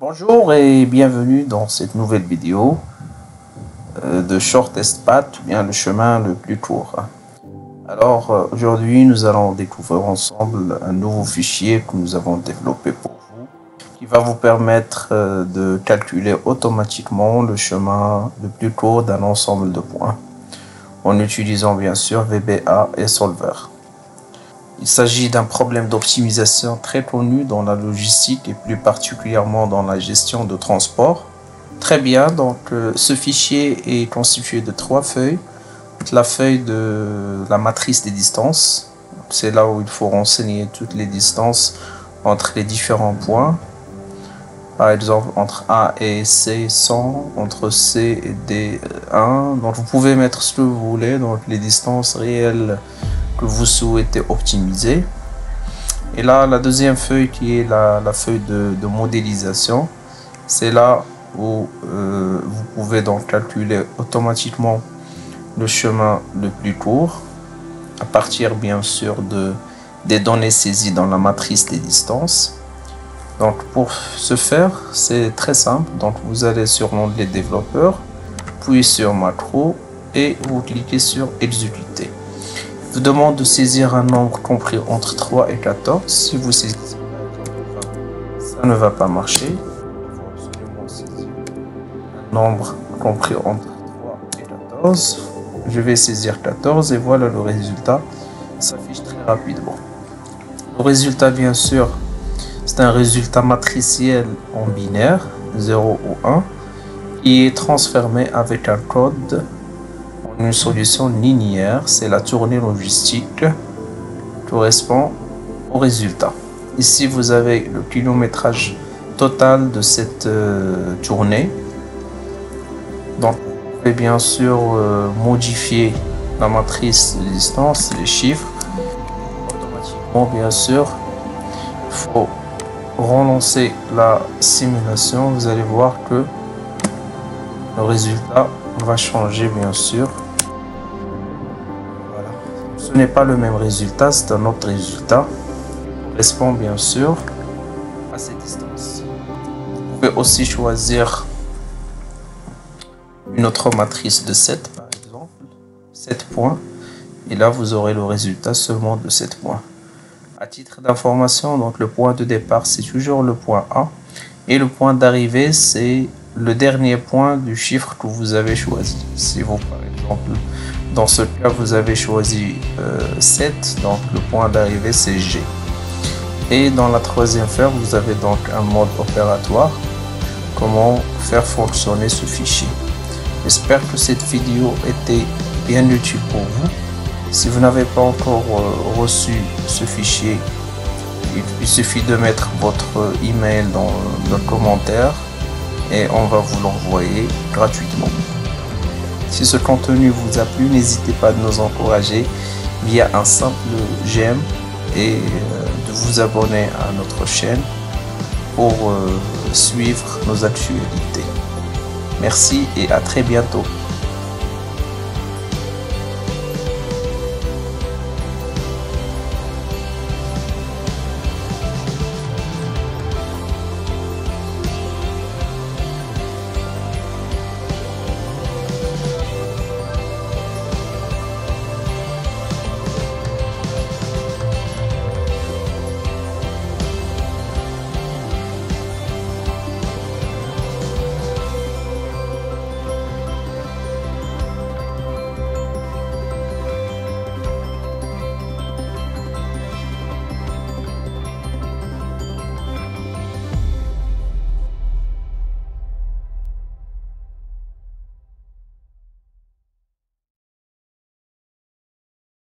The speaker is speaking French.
Bonjour et bienvenue dans cette nouvelle vidéo de Shortest Path, ou bien le chemin le plus court. Alors aujourd'hui nous allons découvrir ensemble un nouveau fichier que nous avons développé pour vous, qui va vous permettre de calculer automatiquement le chemin le plus court d'un ensemble de points, en utilisant bien sûr VBA et Solver. Il s'agit d'un problème d'optimisation très connu dans la logistique et plus particulièrement dans la gestion de transport. Très bien, donc ce fichier est constitué de 3 feuilles. La feuille de la matrice des distances, c'est là où il faut renseigner toutes les distances entre les différents points. Par exemple, entre A et C 100, entre C et D 1. Donc vous pouvez mettre ce que vous voulez, donc les distances réelles que vous souhaitez optimiser. Et là, la deuxième feuille qui est la feuille de modélisation, c'est là où vous pouvez donc calculer automatiquement le chemin le plus court à partir bien sûr des données saisies dans la matrice des distances. Donc pour ce faire, c'est très simple. Donc vous allez sur l'onglet développeur, puis sur macro et vous cliquez sur exécuter. Il vous demande de saisir un nombre compris entre 3 et 14. Si vous saisissez, ça ne va pas marcher. Il faut absolument saisir un nombre compris entre 3 et 14. Je vais saisir 14 et voilà le résultat s'affiche très rapidement. Le résultat, bien sûr, c'est un résultat matriciel en binaire 0 ou 1 qui est transformé avec un code en une solution linéaire. C'est la tournée logistique correspond au résultat. Ici vous avez le kilométrage total de cette tournée. Donc vous pouvez bien sûr modifier la matrice de distance, les chiffres automatiquement. Bien sûr, il faut relancer la simulation. Vous allez voir que le résultat va changer bien sûr. Voilà. Ce n'est pas le même résultat, c'est un autre résultat qui correspond bien sûr à cette distance. Vous pouvez aussi choisir une autre matrice de 7 par exemple, 7 points, et là vous aurez le résultat seulement de 7 points. À titre d'information, donc le point de départ c'est toujours le point A et le point d'arrivée c'est le dernier point du chiffre que vous avez choisi. Si vous par exemple dans ce cas vous avez choisi 7, donc le point d'arrivée c'est G. Et dans la troisième feuille vous avez donc un mode opératoire, comment faire fonctionner ce fichier. J'espère que cette vidéo était bien utile pour vous. Si vous n'avez pas encore reçu ce fichier, il suffit de mettre votre email dans le commentaire et on va vous l'envoyer gratuitement. Si ce contenu vous a plu, n'hésitez pas à nous encourager via un simple j'aime et de vous abonner à notre chaîne pour suivre nos actualités. Merci et à très bientôt.